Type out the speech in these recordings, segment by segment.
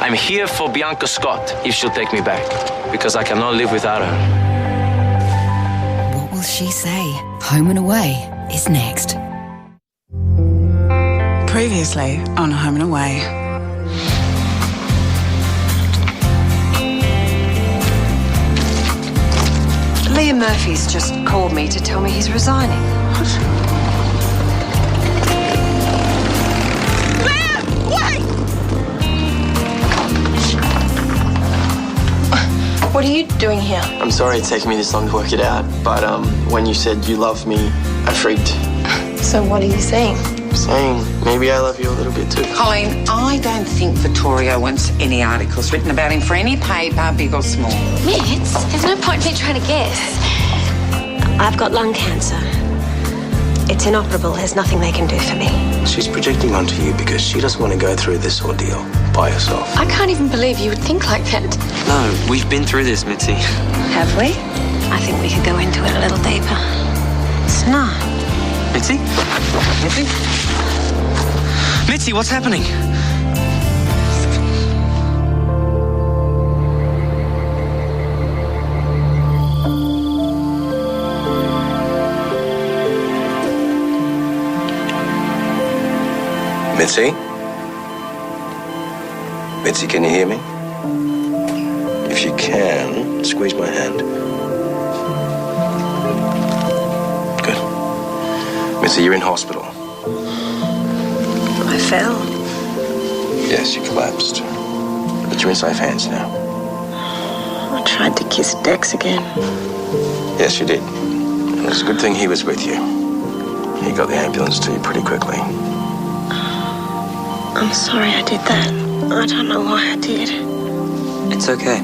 I'm here for Bianca Scott, if she'll take me back, because I cannot live without her. What will she say? Home and Away is next. Previously on Home and Away. Liam Murphy's just called me to tell me he's resigning. Liam! Wait! What are you doing here? I'm sorry it's taken me this long to work it out, but when you said you love me, I freaked. So what are you saying? Saying maybe I love you a little bit too. Colleen, I don't think Vittorio wants any articles written about him for any paper, big or small. Mitz, there's no point in me trying to guess. I've got lung cancer. It's inoperable. There's nothing they can do for me. She's projecting onto you because she doesn't want to go through this ordeal by herself. I can't even believe you would think like that. No, we've been through this, Mitzi. Have we? I think we could go into it a little deeper. It's not. Mitzi? Mitzi? Mitzi, what's happening? Mitzi? Mitzi, can you hear me? If you can, squeeze my hand. Good. Mitzi, you're in hospital. I fell. Yes, you collapsed. But you're in safe hands now. I tried to kiss Dex again. Yes, you did. And it's a good thing he was with you. He got the ambulance to you pretty quickly. I'm sorry I did that. I don't know why I did. It's okay.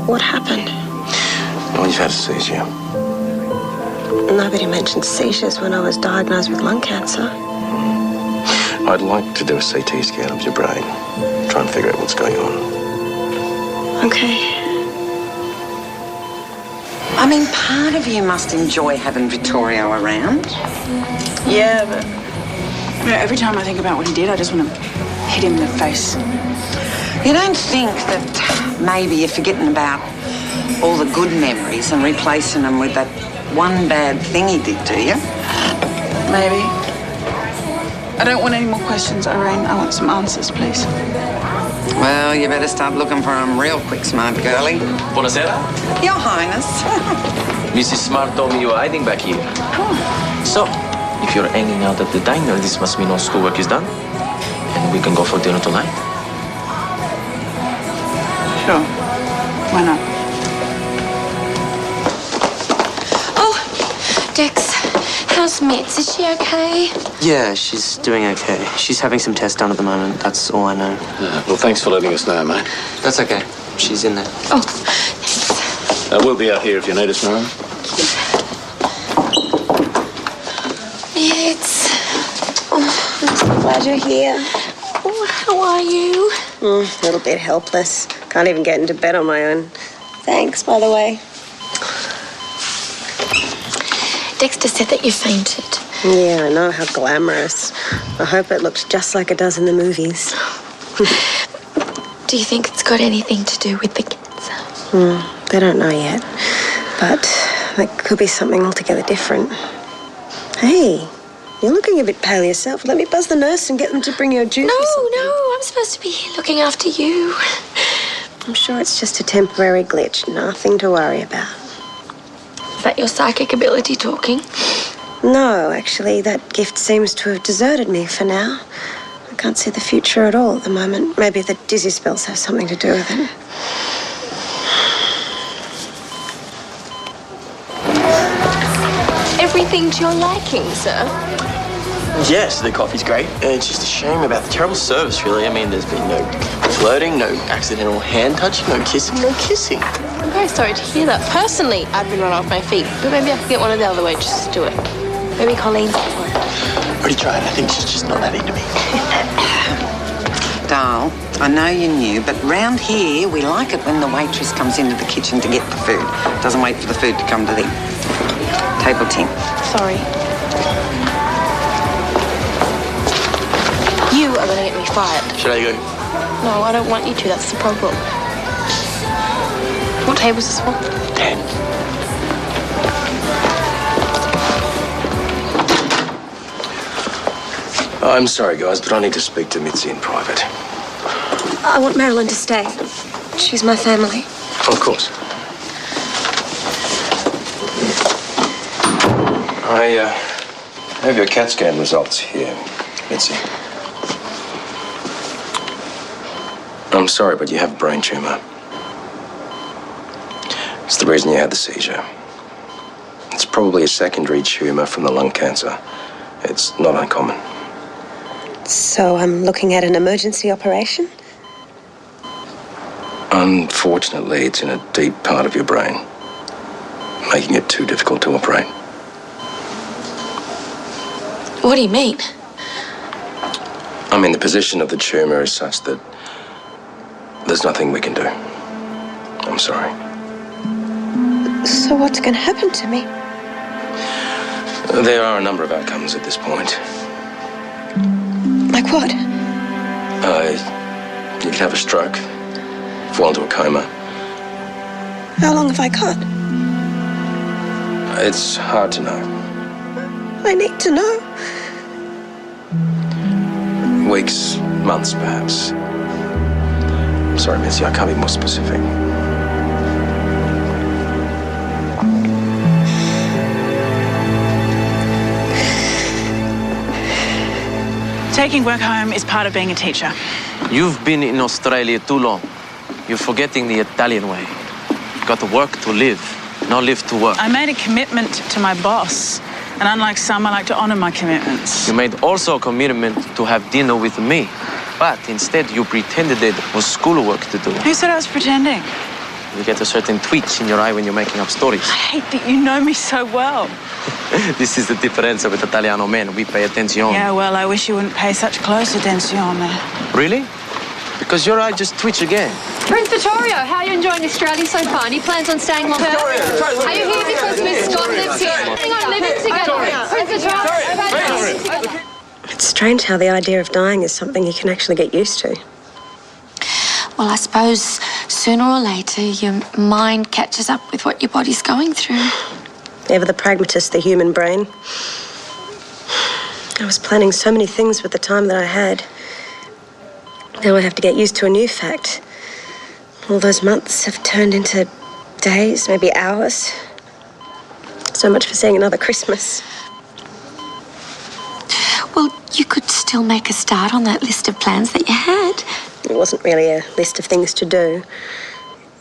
What happened? Well, you've had a seizure. Nobody mentioned seizures when I was diagnosed with lung cancer. I'd like to do a CT scan of your brain. Try and figure out what's going on. Okay. I mean, part of you must enjoy having Vittorio around. Yeah, but every time I think about what he did, I just want to hit him in the face. You don't think that maybe you're forgetting about all the good memories and replacing them with that one bad thing he did, do you? Maybe. I don't want any more questions, Irene. I want some answers, please. Well, you better start looking for them real quick, smart girlie. Buonasera. Your Highness. Mrs. Smart told me you were hiding back here. So, if you're hanging out at the diner, this must mean all schoolwork is done. And we can go for dinner tonight. Sure. Why not? Oh, Dex, how's Mitz? Is she okay? Yeah, she's doing okay. She's having some tests done at the moment. That's all I know. Well, thanks for letting us know, mate. That's okay. She's in there. Oh, thanks. We'll be out here if you need us, Mary. Mitz. I'm so glad you're here. Oh, how are you? A little bit helpless. Can't even get into bed on my own. Thanks, by the way. Dexter said that you fainted. Yeah, I know. How glamorous. I hope it looks just like it does in the movies. Do you think it's got anything to do with the cancer? They don't know yet. But it could be something altogether different. Hey, you're looking a bit pale yourself. Let me buzz the nurse and get them to bring you a juice or something. No, I'm supposed to be here looking after you. I'm sure it's just a temporary glitch. Nothing to worry about. Is that your psychic ability talking? No, actually, that gift seems to have deserted me for now. I can't see the future at all at the moment. Maybe the dizzy spells have something to do with it. Everything to your liking, sir. Yes, the coffee's great. It's just a shame about the terrible service, really. I mean, there's been no flirting, no accidental hand touching, no kissing, no kissing. I'm very sorry to hear that. Personally, I've been run off my feet, but maybe I could get one of the other waitresses to do it. Maybe Colleen. Already tried. I think she's just not that into me. Darl, I know you're new, but round here, we like it when the waitress comes into the kitchen to get the food. Doesn't wait for the food to come to them. Table 10. Sorry. You are going to get me fired. Should I go No, I don't want you to. That's the problem. What table's this for? 10. I'm sorry, guys, but I need to speak to Mitzi in private. I want Marilyn to stay. She's my family. Of course. I have your CAT scan results here, Mitzi. I'm sorry, but you have a brain tumor. It's the reason you had the seizure. It's probably a secondary tumor from the lung cancer. It's not uncommon. So I'm looking at an emergency operation? Unfortunately, it's in a deep part of your brain, making it too difficult to operate. What do you mean? I mean, the position of the tumor is such that there's nothing we can do. I'm sorry. So what's going to happen to me? There are a number of outcomes at this point. Like what? You could have a stroke, fall into a coma. How long have I got? It's hard to know. I need to know. Weeks, months, perhaps. Sorry, Mitzi, I can't be more specific. Taking work home is part of being a teacher. You've been in Australia too long. You're forgetting the Italian way. You got to work to live, not live to work. I made a commitment to my boss, and unlike some, I like to honor my commitments. You made also a commitment to have dinner with me, but instead you pretended there was schoolwork to do. Who said I was pretending? You get a certain twitch in your eye when you're making up stories. I hate that you know me so well. This is the difference with Italiano men. We pay attention. Yeah, well, I wish you wouldn't pay such close attention. Really? Because your eye just twitch again. Prince Vittorio, how are you enjoying Australia so far? Any plans on staying long term? Are you here because Miss Scott lives here? Hang on, living together. Prince Vittorio. It's strange how the idea of dying is something you can actually get used to. Well, I suppose sooner or later your mind catches up with what your body's going through. Ever the pragmatist, the human brain. I was planning so many things with the time that I had. Now I have to get used to a new fact. All those months have turned into days, maybe hours. So much for seeing another Christmas. Well, you could still make a start on that list of plans that you had. It wasn't really a list of things to do.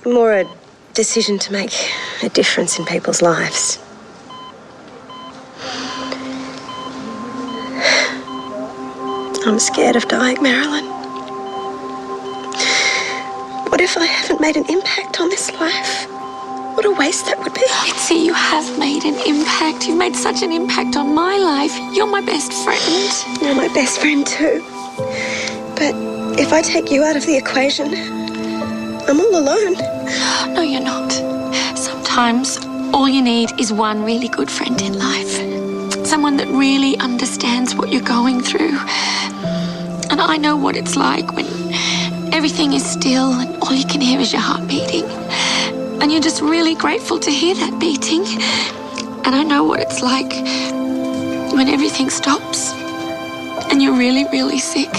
More a decision to make a difference in people's lives. I'm scared of dying, Marilyn. What if I haven't made an impact on this life? What a waste that would be. Mitzi, you have made an impact. You've made such an impact on my life. You're my best friend. You're my best friend too. But if I take you out of the equation, I'm all alone. No, you're not. Sometimes all you need is one really good friend in life. Someone that really understands what you're going through. And I know what it's like when everything is still and all you can hear is your heart beating. And you're just really grateful to hear that beating. And I know what it's like when everything stops and you're really, really sick.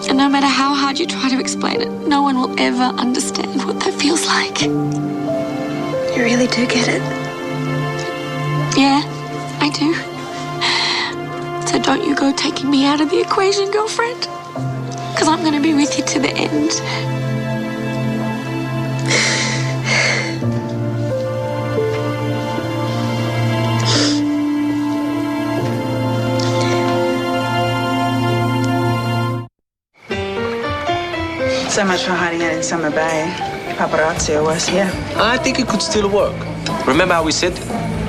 And no matter how hard you try to explain it, no one will ever understand what that feels like. You really do get it? Yeah, I do. So don't you go taking me out of the equation, girlfriend. Because I'm going to be with you to the end. So much for hiding out in Summer Bay. Paparazzi are worse here. I think it could still work. Remember how we said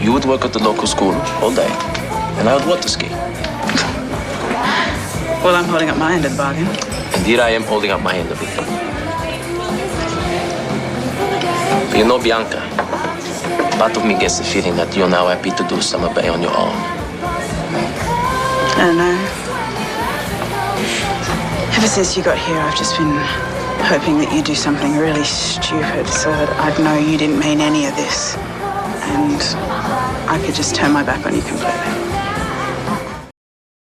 you would work at the local school all day, and I would water ski. Well, I'm holding up my end of the bargain. And here I am holding up my end of it. But you know, Bianca, part of me gets the feeling that you're now happy to do Summer Bay on your own. I don't know. Ever since you got here, I've just been hoping that you do something really stupid so that I'd know you didn't mean any of this. And I could just turn my back on you completely.